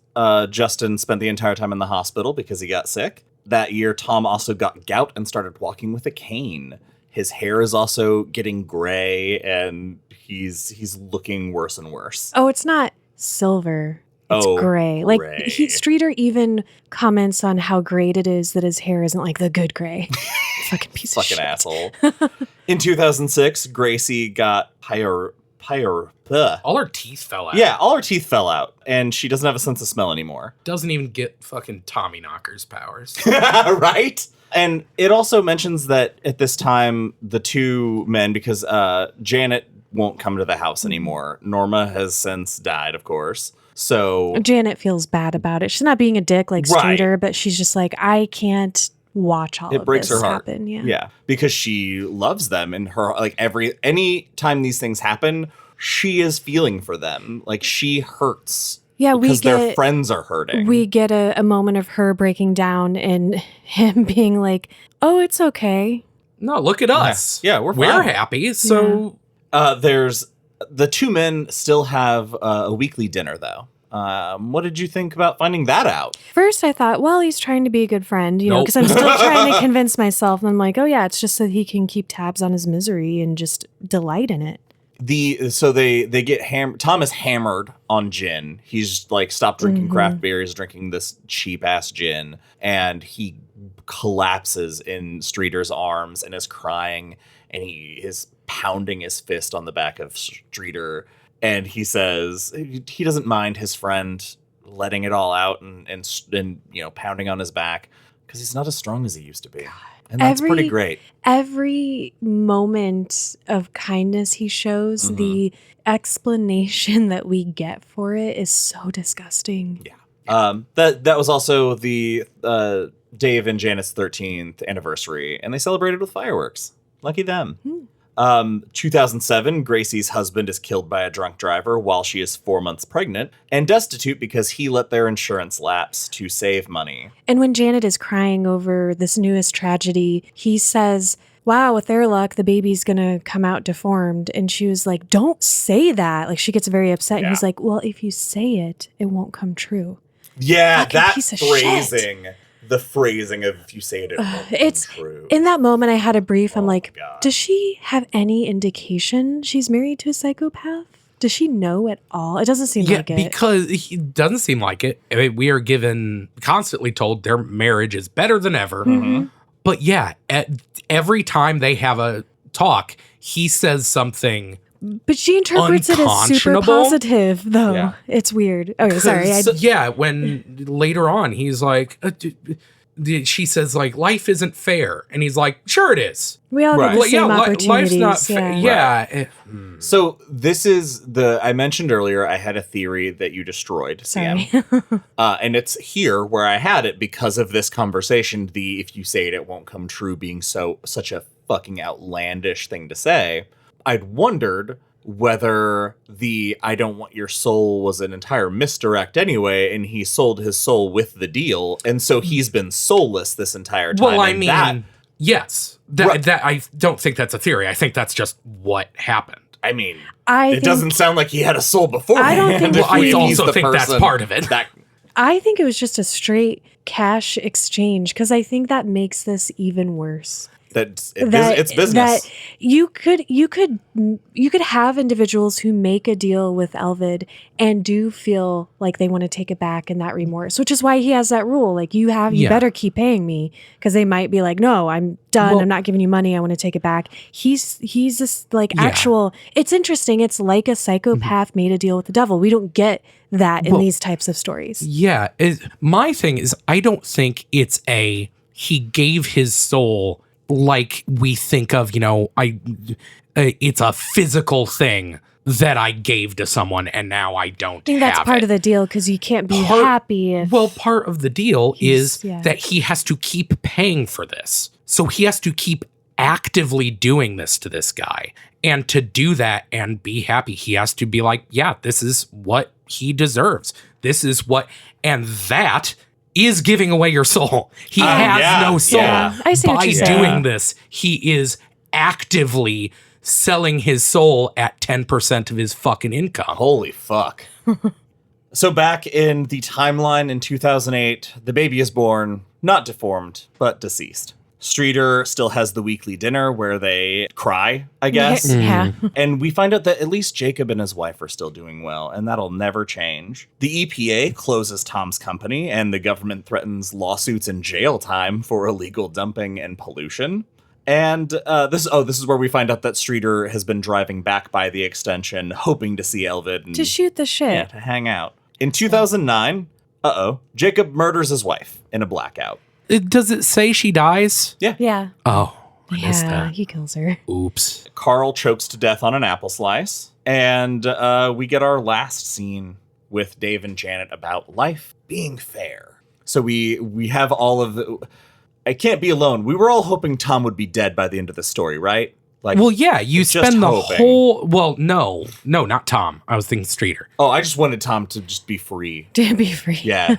Justin spent the entire time in the hospital because he got sick. That year, Tom also got gout and started walking with a cane. His hair is also getting gray, and he's looking worse and worse. Oh, it's not silver. It's gray. Like Streeter even comments on how great it is that his hair isn't like the good gray. Fucking piece of shit. Fucking asshole. In 2006, Gracie got all her teeth fell out. Yeah, all her teeth fell out, and she doesn't have a sense of smell anymore. Doesn't even get fucking Tommy Knocker's powers. Right? And it also mentions that at this time, the two men, because Janet won't come to the house anymore. Norma has since died, of course. So Janet feels bad about it. She's not being a dick like Streeter, but she's just like, I can't watch all of this happen. It breaks her heart. Yeah, because she loves them, and her any time these things happen, she is feeling for them. Like, she hurts. Yeah, because their friends are hurting. We get a moment of her breaking down and him being like, "Oh, it's okay. No, look at us. Yeah, we're happy." So there's the two men still have a weekly dinner though. What did you think about finding that out? First, I thought, well, he's trying to be a good friend, you know, because I'm still trying to convince myself. And I'm like, oh yeah, it's just so he can keep tabs on his misery and just delight in it. So they get hammered. Tom is hammered on gin. He's like stopped drinking craft beer. He's drinking this cheap ass gin, and he collapses in Streeter's arms and is crying, and he is pounding his fist on the back of Streeter. And he says he doesn't mind his friend letting it all out and pounding on his back because he's not as strong as he used to be. And that's pretty great. Every moment of kindness he shows, the explanation that we get for it is so disgusting. Yeah. That was also the Dave and Janet's 13th anniversary, and they celebrated with fireworks. Lucky them. 2007, Gracie's husband is killed by a drunk driver while she is 4 months pregnant and destitute because he let their insurance lapse to save money. And when Janet is crying over this newest tragedy, he says, wow, with their luck, the baby's going to come out deformed. And she was like, don't say that. Like, she gets very upset. Yeah. And he's like, well, if you say it, it won't come true. Yeah, that phrasing. The phrasing of if you say it, it won't it's come true. In that moment, I had a brief. I'm like, does she have any indication she's married to a psychopath? Does she know at all? It doesn't seem like it. Because it doesn't seem like it. I mean, we are constantly told their marriage is better than ever. Mm-hmm. But yeah, every time they have a talk, he says something. But she interprets it as super positive, though. Yeah. It's weird. Okay, sorry. When later on he's like, she says like, life isn't fair, and he's like, sure it is. We all get the same opportunities. Life's not fair. Yeah. So this is I mentioned earlier I had a theory that you destroyed, Sam. And it's here where I had it because of this conversation. If you say it, it won't come true being such a fucking outlandish thing to say. I'd wondered whether I don't want your soul was an entire misdirect anyway, and he sold his soul with the deal, and so he's been soulless this entire time. Well, I mean, yes. That I don't think that's a theory. I think that's just what happened. I mean, it doesn't sound like he had a soul beforehand. I don't think I also think that's part of it. I think it was just a straight cash exchange, because I think that makes this even worse. It's business. That you could have individuals who make a deal with Elvid and do feel like they want to take it back and that remorse, which is why he has that rule. Like, you better keep paying me, because they might be like, no, I'm done. I'm not giving you money. I want to take it back. He's this actual. It's interesting. It's like a psychopath made a deal with the devil. We don't get that in these types of stories. Yeah, my thing is, I don't think it's he gave his soul like we think of, it's a physical thing that I gave to someone and now I don't I think that's have part it. of the deal because you can't be happy if... Well, part of the deal is yeah. that he has to keep paying for this. So he has to keep actively doing this to this guy. And to do that and be happy, he has to be like, yeah, this is what he deserves. This is what, and that is giving away your soul. He has no soul. Yeah. I see what By you're saying. doing this, he is actively selling his soul at 10% of his fucking income. Holy fuck. So back in the timeline in 2008, the baby is born, not deformed, but deceased. Streeter still has the weekly dinner where they cry, I guess. Yeah. And we find out that at least Jacob and his wife are still doing well, and that'll never change. The EPA closes Tom's company, and the government threatens lawsuits and jail time for illegal dumping and pollution. And this is where we find out that Streeter has been driving back by the extension, hoping to see Elvid. And, To shoot the shit. Yeah, to hang out. In 2009, Jacob murders his wife in a blackout. Does it say she dies? Yeah. Oh, I missed Yeah, that. he kills her. Oops. Carl chokes to death on an apple slice. And we get our last scene with Dave and Janet about life being fair. So we have all of the... I can't be alone. We were all hoping Tom would be dead by the end of the story, right? Like, Well, yeah, you just spend the hoping. whole... Well, no, not Tom. I was thinking Streeter. Oh, I just wanted Tom to just be free. To be free. Yeah.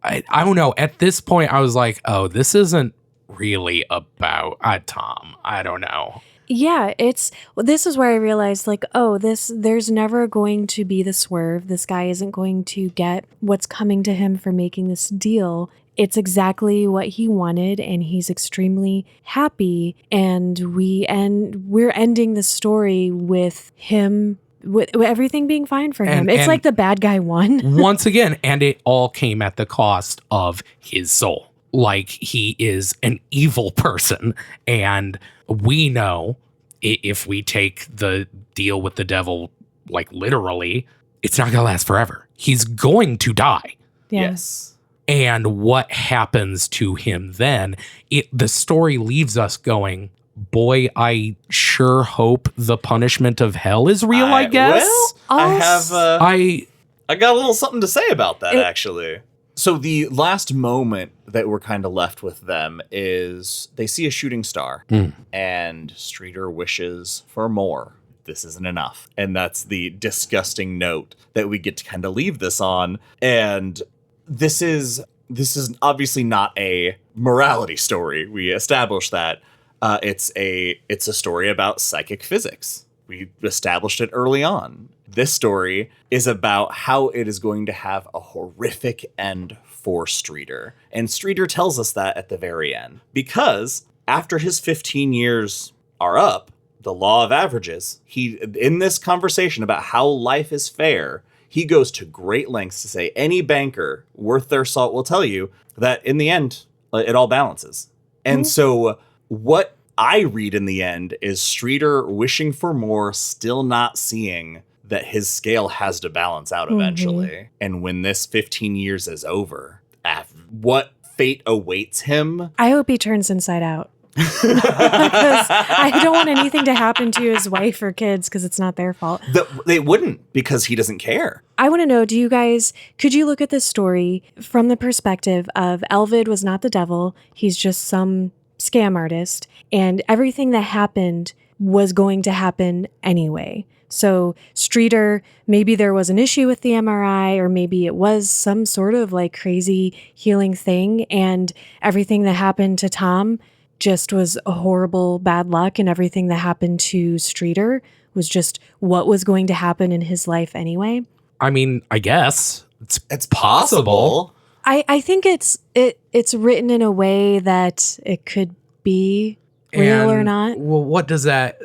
I don't know. At this point, I was like, oh, this isn't really about Tom. I don't know. Yeah, this is where I realized, like, there's never going to be the swerve. This guy isn't going to get what's coming to him for making this deal. It's exactly what he wanted, and he's extremely happy. And we're ending the story with him, with everything being fine for him. It's like the bad guy won. Once again, and it all came at the cost of his soul. Like, he is an evil person, and we know if we take the deal with the devil, like, literally, it's not gonna last forever. He's going to die. Yeah. Yes. And what happens to him then? The story leaves us going, boy, I sure hope the punishment of hell is real, I guess. Well, I have... I got a little something to say about that, actually. So the last moment that we're kind of left with them is they see a shooting star, and Streeter wishes for more. This isn't enough. And that's the disgusting note that we get to kind of leave this on. And this is obviously not a morality story. We established that. It's a story about psychic physics. We established it early on. This story is about how it is going to have a horrific end for Streeter. And Streeter tells us that at the very end. Because after his 15 years are up, the law of averages, in this conversation about how life is fair, he goes to great lengths to say any banker worth their salt will tell you that in the end, it all balances. And so what I read in the end is Streeter wishing for more, still not seeing that his scale has to balance out eventually. And when this 15 years is over, what fate awaits him? I hope he turns inside out. Because I don't want anything to happen to his wife or kids because it's not their fault. They wouldn't, because he doesn't care. I want to know, could you look at this story from the perspective of Elvid was not the devil, he's just some scam artist, and everything that happened was going to happen anyway. So Streeter, maybe there was an issue with the MRI, or maybe it was some sort of like crazy healing thing, and everything that happened to Tom just was a horrible bad luck, and everything that happened to Streeter was just what was going to happen in his life anyway. I mean, I guess It's possible. I think it's written in a way that it could be real or not. Well, what does that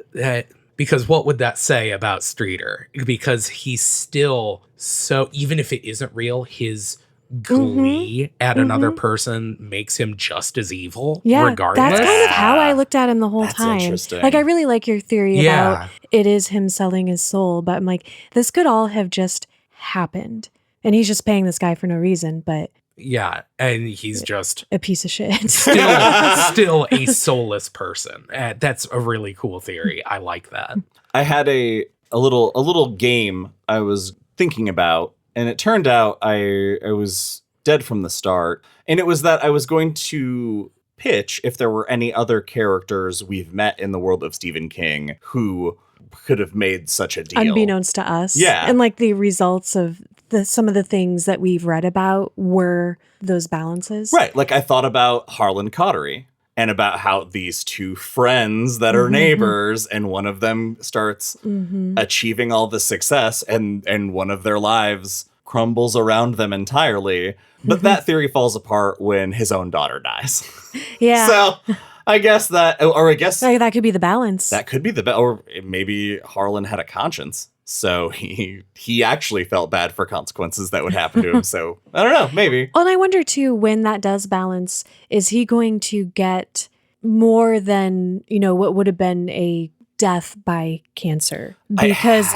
because what would that say about Streeter? Because he's still so, even if it isn't real, his glee at another person makes him just as evil, regardless. That's kind of how I looked at him the whole time. Interesting. Like, I really like your theory about it is him selling his soul, but I'm like, this could all have just happened. And he's just paying this guy for no reason, but Yeah, and he's just A piece of shit. still a soulless person. That's a really cool theory. I like that. I had a little game I was thinking about, and it turned out I was dead from the start. And it was that I was going to pitch if there were any other characters we've met in the world of Stephen King who could have made such a deal. Unbeknownst to us. Yeah. And like the results of some of the things that we've read about were those balances. Right. Like I thought about Harlan Cottery and about how these two friends that are neighbors and one of them starts achieving all the success and one of their lives crumbles around them entirely. But that theory falls apart when his own daughter dies. Yeah. So I guess that, or I guess that could be the balance. that could be or maybe Harlan had a conscience. So he actually felt bad for consequences that would happen to him. So I don't know, maybe. Well, and I wonder too, when that does balance, is he going to get more than, what would have been a death by cancer? Because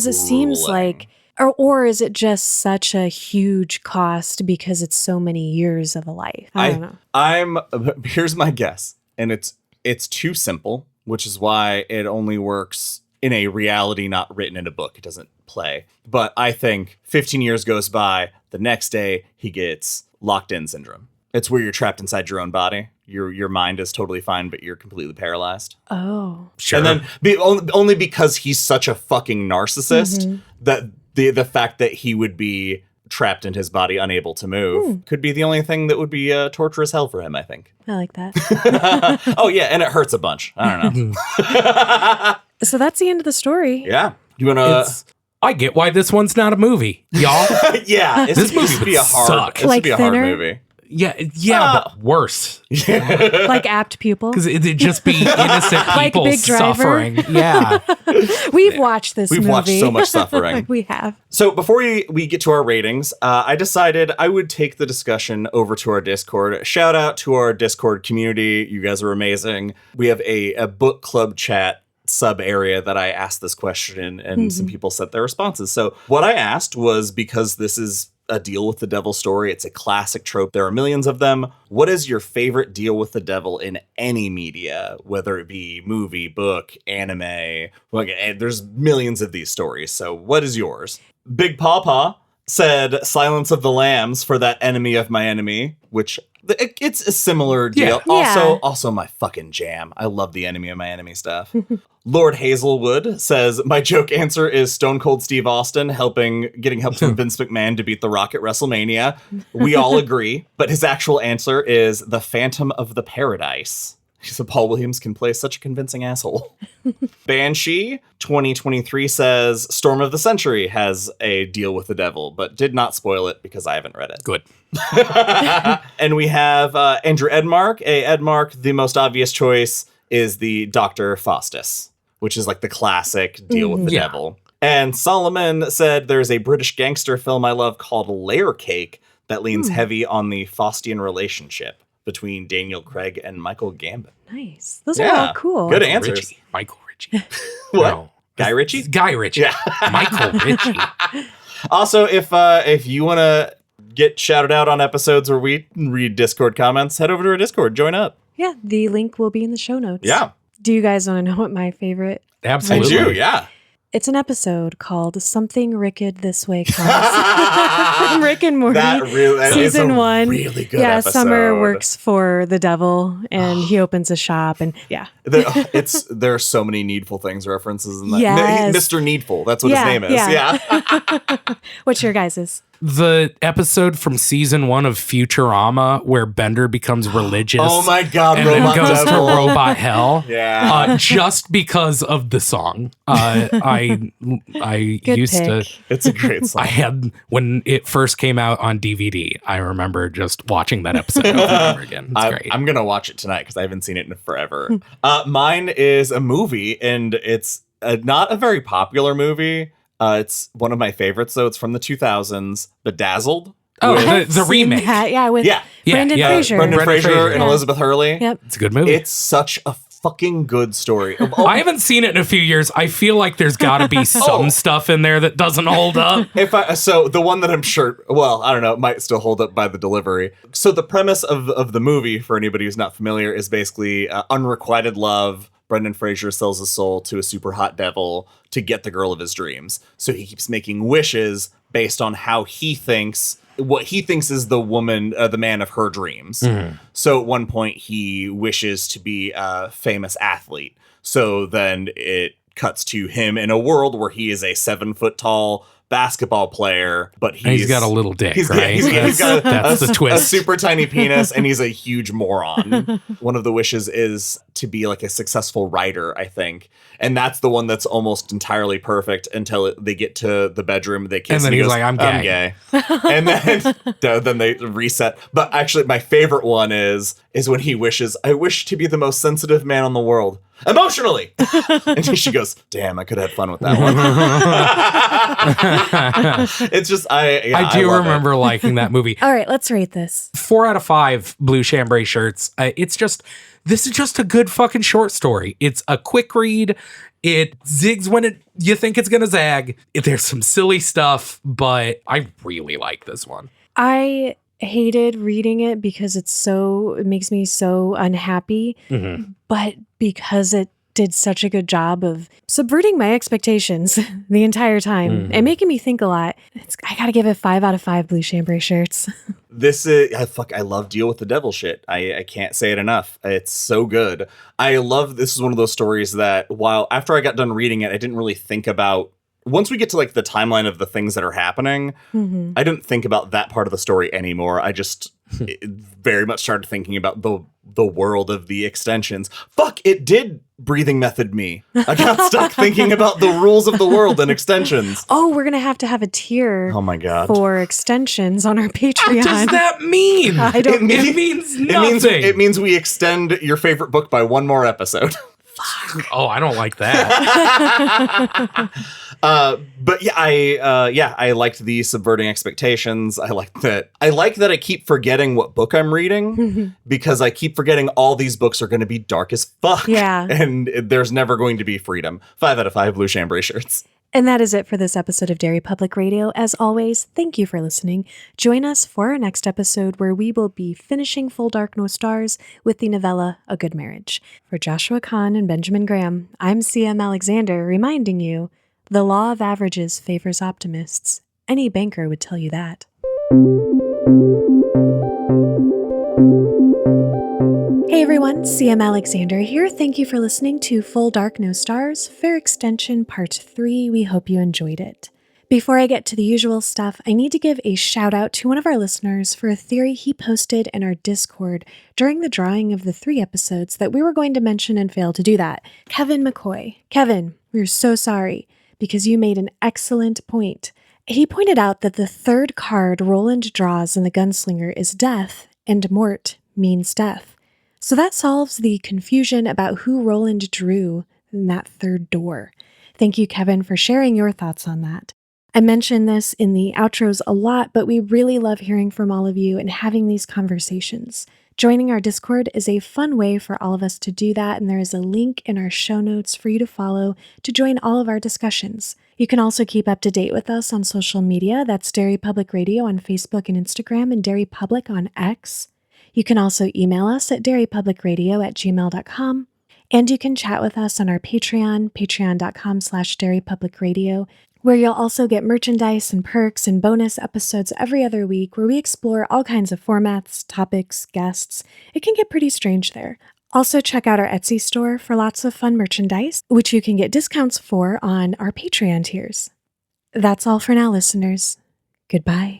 it seems grueling. like, or is it just such a huge cost because it's so many years of a life? I don't know. Here's my guess, and it's too simple, which is why it only works in a reality not written in a book. It doesn't play. But I think 15 years goes by, the next day he gets locked in syndrome. It's where you're trapped inside your own body. Your mind is totally fine, but you're completely paralyzed. Oh. Sure. And then only because he's such a fucking narcissist that the fact that he would be trapped in his body, unable to move, could be the only thing that would be torturous hell for him, I think. I like that. Oh, yeah, and it hurts a bunch. I don't know. So that's the end of the story. Yeah. You want to... I get why this one's not a movie, y'all. Yeah. This movie would suck. This would Like be a hard thinner? movie. Yeah, but worse. Like apt pupil. Because it'd just be innocent Like people Big Driver? suffering. Yeah. We've watched this movie. We've watched so much suffering. We have. So before we get to our ratings, I decided I would take the discussion over to our Discord. Shout out to our Discord community. You guys are amazing. We have a book club chat sub area that I asked this question in, and some people sent their responses. So what I asked was, because this is a deal with the devil story, it's a classic trope, there are millions of them. What is your favorite deal with the devil in any media, whether it be movie, book, anime? There's millions of these stories. So what is yours? Big Pawpaw said Silence of the Lambs for that enemy of my enemy, which it's a similar deal. Yeah. Also my fucking jam. I love the enemy of my enemy stuff. Lord Hazelwood says, my joke answer is Stone Cold Steve Austin getting help from Vince McMahon to beat The Rock at WrestleMania. We all agree, but his actual answer is The Phantom of the Paradise. So Paul Williams can play such a convincing asshole. Banshee 2023 says Storm of the Century has a deal with the devil, but did not spoil it because I haven't read it. Good. And we have Andrew Edmark. Edmark, the most obvious choice is the Dr. Faustus, which is like the classic deal with the devil. And Solomon said there's a British gangster film I love called Layer Cake that leans heavy on the Faustian relationship between Daniel Craig and Michael Gambon. Nice. Those are all cool. Good answers. Michael Ritchie. What? No. Guy Ritchie? Guy Ritchie. Yeah. Michael Ritchie. Also, if you want to get shouted out on episodes where we read Discord comments, head over to our Discord. Join up. Yeah, the link will be in the show notes. Yeah. Do you guys want to know what my favorite? Absolutely. I do, yeah. It's an episode called Something Ricked This Way Comes. Rick and Morty. That Season is a 1. really good yeah, episode. Summer works for the devil and he opens a shop and There are so many Needful Things references in that. Yes. Mr. Needful, that's what his name is. Yeah. What's your guys's? The episode from season 1 of Futurama where Bender becomes religious. Oh my God, and Robot then goes Devil. to Robot Hell. Yeah. Just because of the song. I Good used pick. to. It's a great song. I had, when it first came out on DVD, I remember just watching that episode over and over again. It's great. I'm going to watch it tonight because I haven't seen it in forever. Mine is a movie, and it's not a very popular movie. It's one of my favorites, though. It's from the 2000s, Bedazzled. Oh, with- the remake. With Yeah. Brendan yeah. Fraser. Brendan Fraser Fraser. and Yeah. Elizabeth Hurley. Yep. It's a good movie. It's such a fucking good story. I haven't seen it in a few years. I feel like there's got to be some stuff in there that doesn't hold up. So the one that I'm sure, well, I don't know, it might still hold up by the delivery. So the premise of the movie, for anybody who's not familiar, is basically unrequited love. Brendan Fraser sells his soul to a super hot devil to get the girl of his dreams. So he keeps making wishes based on how he thinks, what he thinks is the woman, the man of her dreams. So at one point he wishes to be a famous athlete. So then it cuts to him in a world where he is a 7 foot tall basketball player, but he's got a little dick, right? He's got that's the twist. A super tiny penis, and he's a huge moron. One of the wishes is to be like a successful writer, I think. And that's the one that's almost entirely perfect until they get to the bedroom, they kiss, and then he he's goes, like, I'm gay. And then they reset. But actually, my favorite one is when he wishes, I wish to be the most sensitive man in the world. Emotionally. And she goes, damn, I could have had fun with that one. It's just, I do remember liking that movie. All right, let's rate this. 4 out of 5 blue chambray shirts. This is just a good fucking short story. It's a quick read. It zigs when you think it's going to zag. There's some silly stuff, but I really like this one. I hated reading it because it makes me so unhappy, but because it did such a good job of subverting my expectations the entire time and making me think a lot. I gotta give it 5 out of 5 blue chambray shirts. This is, I love Deal with the Devil shit. I can't say it enough. It's so good. This is one of those stories that while after I got done reading it, I didn't really think about. Once we get to like the timeline of the things that are happening, I didn't think about that part of the story anymore. I just very much started thinking about the world of the extensions. Fuck, it did breathing method me. I got stuck thinking about the rules of the world and extensions. Oh, we're going to have a tier oh my God. for extensions on our Patreon. What does that mean? I don't know. It means nothing. It means we extend your favorite book by one more episode. Oh, I don't like that. But yeah, I liked the subverting expectations. I like that I keep forgetting what book I'm reading because I keep forgetting all these books are going to be dark as fuck. Yeah. And there's never going to be freedom. 5 out of 5 blue chambray shirts. And that is it for this episode of Derry Public Radio. As always, thank you for listening. Join us for our next episode where we will be finishing Full Dark No Stars with the novella A Good Marriage. For Joshua Kahn and Benjamin Graham, I'm C.M. Alexander reminding you, the law of averages favors optimists. Any banker would tell you that. Hey everyone, CM Alexander here. Thank you for listening to Full Dark No Stars, Fair Extension Part 3. We hope you enjoyed it. Before I get to the usual stuff, I need to give a shout out to one of our listeners for a theory he posted in our Discord during the drawing of the 3 episodes that we were going to mention and failed to do that. Kevin McCoy. Kevin, we're so sorry because you made an excellent point. He pointed out that the 3rd card Roland draws in the Gunslinger is death, and Mort means death. So that solves the confusion about who Roland drew in that 3rd door. Thank you, Kevin, for sharing your thoughts on that. I mention this in the outros a lot, but we really love hearing from all of you and having these conversations. Joining our Discord is a fun way for all of us to do that, and there is a link in our show notes for you to follow to join all of our discussions. You can also keep up to date with us on social media. That's Derry Public Radio on Facebook and Instagram, and Derry Public on X. You can also email us at derrypublicradio@gmail.com, and you can chat with us on our Patreon, patreon.com/derrypublicradio, where you'll also get merchandise and perks and bonus episodes every other week where we explore all kinds of formats, topics, guests. It can get pretty strange there. Also check out our Etsy store for lots of fun merchandise, which you can get discounts for on our Patreon tiers. That's all for now, listeners. Goodbye.